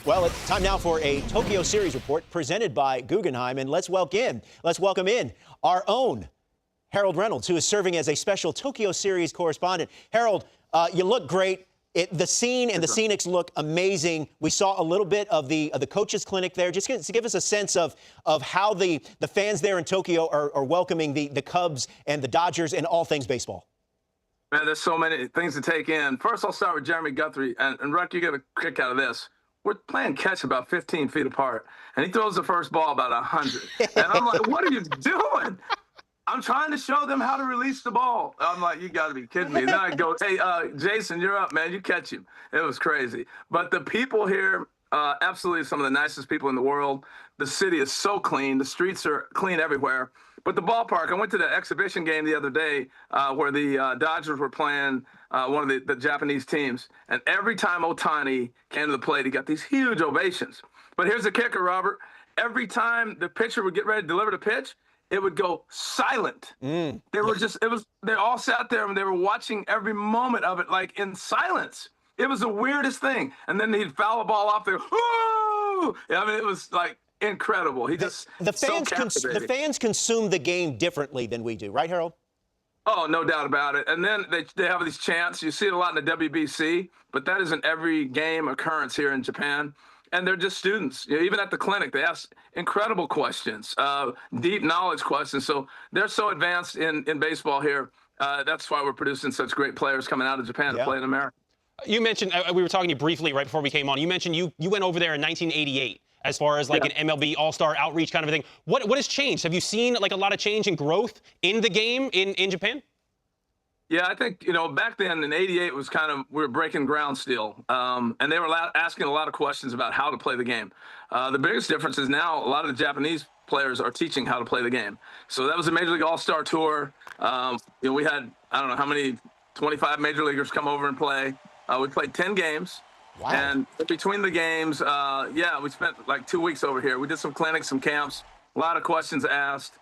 Well, it's time now for a Tokyo Series report presented by Guggenheim, and let's welcome in our own Harold Reynolds, who is serving as a special Tokyo Series correspondent. Harold, you look great. The scene and the scenics look amazing. We saw a little bit of the coaches' clinic there. Just to give us a sense of how the fans there in Tokyo are welcoming the Cubs and the Dodgers and all things baseball. Man, there's so many things to take in. First, I'll start with Jeremy Guthrie. And Ruck, you get a kick out of this. We're playing catch about 15 feet apart, and he throws the first ball about 100. And I'm like, what are you doing? I'm trying to show them how to release the ball. I'm like, you got to be kidding me. Then I go, hey, Jason, you're up, man. You catch him. It was crazy. But the people here, absolutely some of the nicest people in the world. The city is so clean. The streets are clean everywhere. But the ballpark, I went to the exhibition game the other day where the Dodgers were playing one of the Japanese teams. And every time Ohtani came to the plate, he got these huge ovations. But here's the kicker, Robert. Every time the pitcher would get ready to deliver the pitch, it would go silent. They were they all sat there and they were watching every moment of it, like in silence. It was the weirdest thing. And then he'd foul a ball off there. Woo! I mean, it was like incredible. The fans consume the game differently than we do, right, Harold? Oh, no doubt about it. And then they have these chants. You see it a lot in the WBC, but that is an every game occurrence here in Japan. And they're just students. You know, even at the clinic, they ask incredible questions, deep knowledge questions. So they're so advanced in baseball here. That's why we're producing such great players coming out of Japan to play in America. You mentioned, we were talking to you briefly right before we came on. You mentioned you went over there in 1988 as far as like an MLB All-Star outreach kind of a thing. What has changed? Have you seen like a lot of change and growth in the game in Japan? Yeah, I think, back then in '88 was we were breaking ground still. And they were asking a lot of questions about how to play the game. The biggest difference is now a lot of the Japanese players are teaching how to play the game. So that was a Major League All-Star tour. We had, I don't know how many, 25 Major Leaguers come over and play. We played 10 games. Wow. And between the games, we spent like 2 weeks over here. We did some clinics, some camps, a lot of questions asked,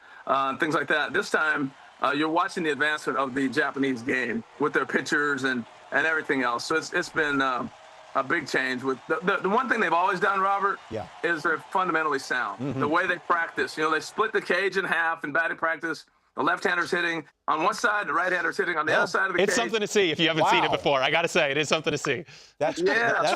things like that. This time, you're watching the advancement of the Japanese game with their pitchers and everything else. So it's been a big change. With the one thing they've always done, Robert, is they're fundamentally sound. The way they practice, they split the cage in half in batting practice. The left-hander's hitting on one side, the right-hander's hitting on the other side of the cage. It's something to see if you haven't seen it before. I got to say, it is something to see. That's so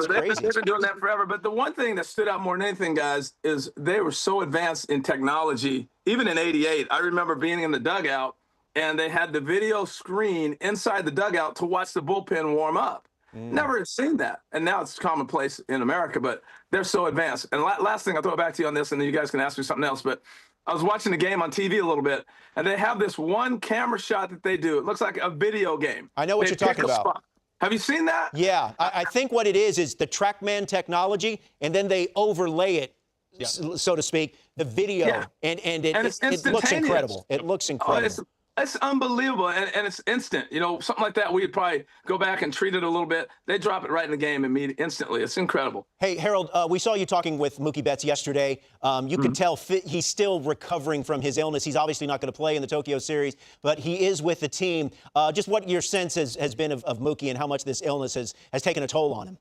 crazy. They've been doing that forever. But the one thing that stood out more than anything, guys, is they were so advanced in technology. Even in '88, I remember being in the dugout, and they had the video screen inside the dugout to watch the bullpen warm up. Never had seen that. And now it's commonplace in America, but they're so advanced. And last thing, I'll throw it back to you on this, and then you guys can ask me something else. But I was watching the game on TV a little bit, and they have this one camera shot that they do. It looks like a video game. I know what you're talking about. Have you seen that? Yeah. I think what it is the TrackMan technology, and then they overlay it, so to speak, the video, and it looks incredible. It looks incredible. It's unbelievable, and it's instant. Something like that, we'd probably go back and treat it a little bit. They drop it right in the game instantly. It's incredible. Hey, Harold, we saw you talking with Mookie Betts yesterday. You could tell he's still recovering from his illness. He's obviously not going to play in the Tokyo Series, but he is with the team. Just what your sense has been of Mookie and how much this illness has taken a toll on him.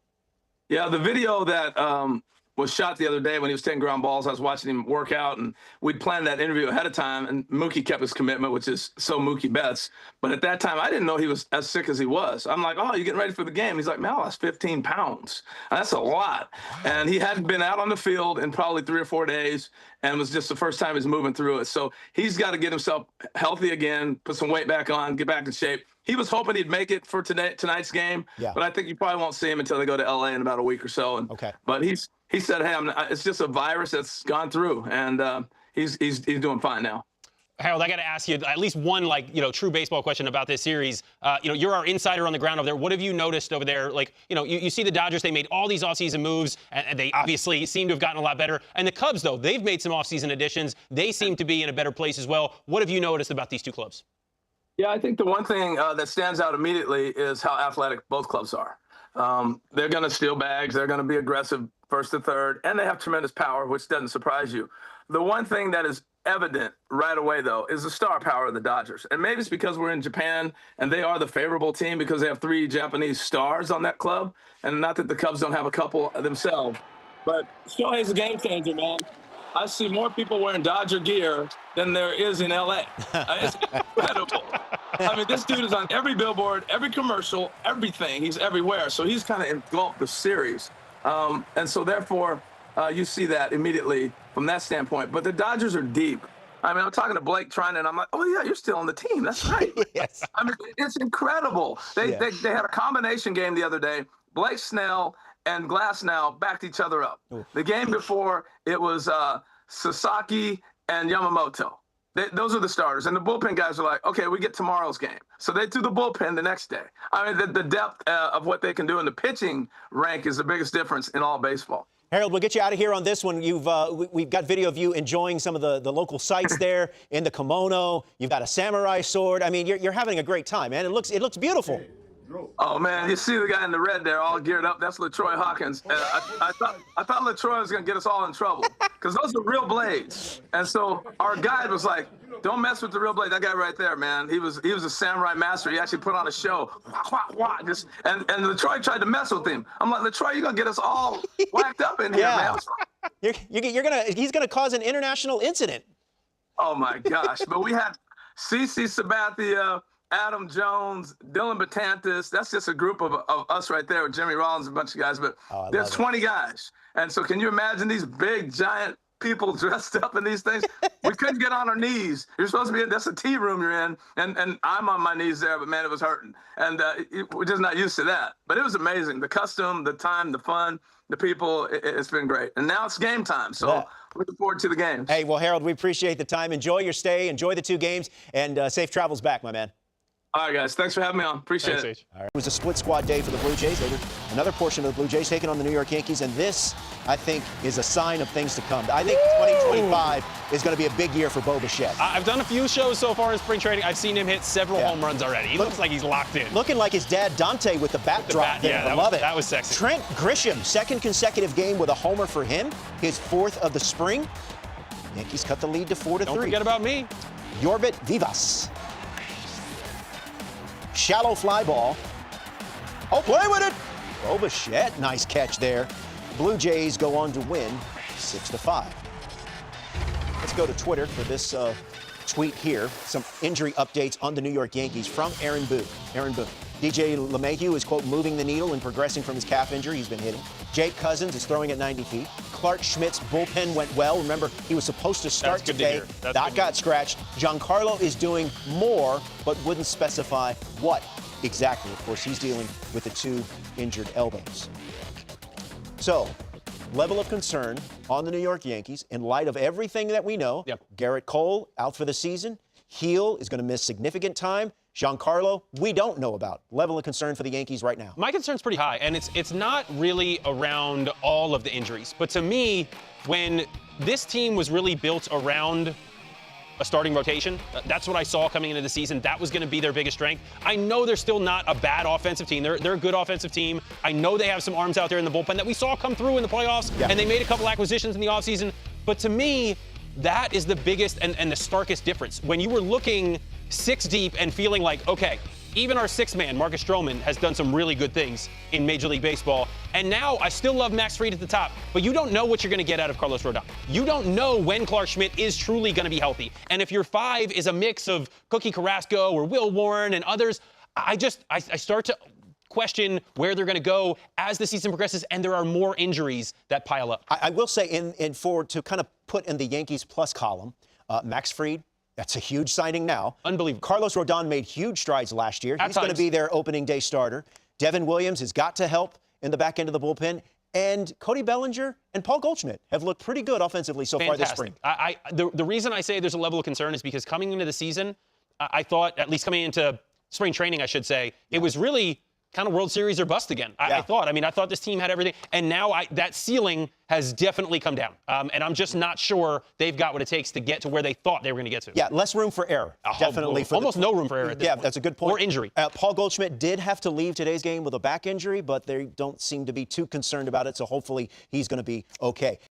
Yeah, the video that was shot the other day when he was taking ground balls. I was watching him work out, and we'd planned that interview ahead of time, and Mookie kept his commitment, which is so Mookie Betts. But at that time, I didn't know he was as sick as he was. I'm like, oh, you getting ready for the game? He's like, man, I lost 15 pounds. That's a lot. And he hadn't been out on the field in probably 3 or 4 days, and it was just the first time he's moving through it. So he's got to get himself healthy again, put some weight back on, get back in shape. He was hoping he'd make it for tonight's game, but I think you probably won't see him until they go to L.A. in about a week or so. But he said, hey, it's just a virus that's gone through, and he's doing fine now. Harold, I got to ask you at least one, true baseball question about this series. You're our insider on the ground over there. What have you noticed over there? You see the Dodgers, they made all these offseason moves, and they obviously seem to have gotten a lot better. And the Cubs, though, they've made some offseason additions. They seem to be in a better place as well. What have you noticed about these two clubs? Yeah, I think the one thing that stands out immediately is how athletic both clubs are. They're going to steal bags. They're going to be aggressive first to third, and they have tremendous power, which doesn't surprise you. The one thing that is evident right away, though, is the star power of the Dodgers. And maybe it's because we're in Japan and they are the favorable team because they have 3 Japanese stars on that club. And not that the Cubs don't have a couple themselves. But Shohei's a game changer, man. I see more people wearing Dodger gear than there is in LA. It's incredible. I mean, this dude is on every billboard, every commercial, everything. He's everywhere. So he's kind of engulfed the series. And so therefore, you see that immediately from that standpoint. But the Dodgers are deep. I mean, I'm talking to Blake Trinan, and I'm like, oh, yeah, you're still on the team. That's right. Yes. I mean, it's incredible. They had a combination game the other day. Blake Snell and Glasnow backed each other up. Ooh. The game before, it was Sasaki and Yamamoto. Those are the starters. And the bullpen guys are like, okay, we get tomorrow's game. So they threw the bullpen the next day. I mean, the depth of what they can do in the pitching rank is the biggest difference in all baseball. Harold, we'll get you out of here on this one. We've got video of you enjoying some of the local sights there in the kimono. You've got a samurai sword. I mean, you're having a great time, man. It looks beautiful. Oh man, you see the guy in the red there, all geared up. That's LaTroy Hawkins. And I thought LaTroy was gonna get us all in trouble because those are real blades. And so our guide was like, "Don't mess with the real blade." That guy right there, man, he was a samurai master. He actually put on a show. Just and LaTroy tried to mess with him. I'm like, LaTroy, you're gonna get us all whacked up in here, man. He's gonna cause an international incident. Oh my gosh! But we had CeCe Sabathia, Adam Jones, Dylan Batantis. That's just a group of us right there with Jimmy Rollins and a bunch of guys. But there's 20 guys. And so can you imagine these big, giant people dressed up in these things? We couldn't get on our knees. You're supposed to be that's a tea room you're in. And I'm on my knees there, but man, it was hurting. And we're just not used to that. But it was amazing. The custom, the time, the fun, the people, it's been great. And now it's game time. So looking forward to the games. Hey, well, Harold, we appreciate the time. Enjoy your stay. Enjoy the 2 games. And safe travels back, my man. All right, guys. Thanks for having me on. Appreciate it. All right. It was a split squad day for the Blue Jays. They were another portion of the Blue Jays taking on the New York Yankees, and this, I think, is a sign of things to come. I think 2025 is going to be a big year for Bo Bichette. I've done a few shows so far in spring training. I've seen him hit several home runs already. He looks like he's locked in. Looking like his dad, Dante, with the bat drop there. I love it. That was sexy. Trent Grisham, second consecutive game with a homer for him, his 4th of the spring. Yankees cut the lead to 4-3. Don't forget about me. Yorbit Vivas. Shallow fly ball. Oh, play with it. Bo Bichette, nice catch there. Blue Jays go on to win 6-5. Let's go to Twitter for this tweet here. Some injury updates on the New York Yankees from Aaron Boone. DJ LeMahieu is, quote, moving the needle and progressing from his calf injury he's been hitting. Jake Cousins is throwing at 90 feet. Clark Schmidt's bullpen went well. Remember, he was supposed to start today. That got scratched. Giancarlo is doing more, but wouldn't specify what exactly. Of course, he's dealing with the 2 injured elbows. So, level of concern on the New York Yankees in light of everything that we know. Garrett Cole out for the season. Heel is going to miss significant time. Giancarlo, we don't know about. Level of concern for the Yankees right now. My concern's pretty high, and it's not really around all of the injuries. But to me, when this team was really built around a starting rotation, that's what I saw coming into the season. That was going to be their biggest strength. I know they're still not a bad offensive team. They're a good offensive team. I know they have some arms out there in the bullpen that we saw come through in the playoffs, and they made a couple acquisitions in the offseason. But to me, that is the biggest and the starkest difference. When you were looking 6 deep and feeling like, okay, even our 6th man, Marcus Stroman, has done some really good things in Major League Baseball. And now I still love Max Fried at the top, but you don't know what you're going to get out of Carlos Rodon. You don't know when Clark Schmidt is truly going to be healthy. And if your 5 is a mix of Cookie Carrasco or Will Warren and others, I start to question where they're going to go as the season progresses, and there are more injuries that pile up. I will say, to kind of put in the Yankees plus column, Max Fried, that's a huge signing now. Unbelievable. Carlos Rodon made huge strides last year. He's going to be their opening day starter. Devin Williams has got to help in the back end of the bullpen. And Cody Bellinger and Paul Goldschmidt have looked pretty good offensively so far this spring. The reason I say there's a level of concern is because coming into the season, I thought, at least coming into spring training, I should say, it was really kind of World Series or bust again. I thought this team had everything. And now that ceiling has definitely come down. And I'm just not sure they've got what it takes to get to where they thought they were going to get to. Yeah, less room for error. Definitely. Almost no room for error at this point. That's a good point. Or injury. Paul Goldschmidt did have to leave today's game with a back injury, but they don't seem to be too concerned about it. So hopefully he's going to be okay.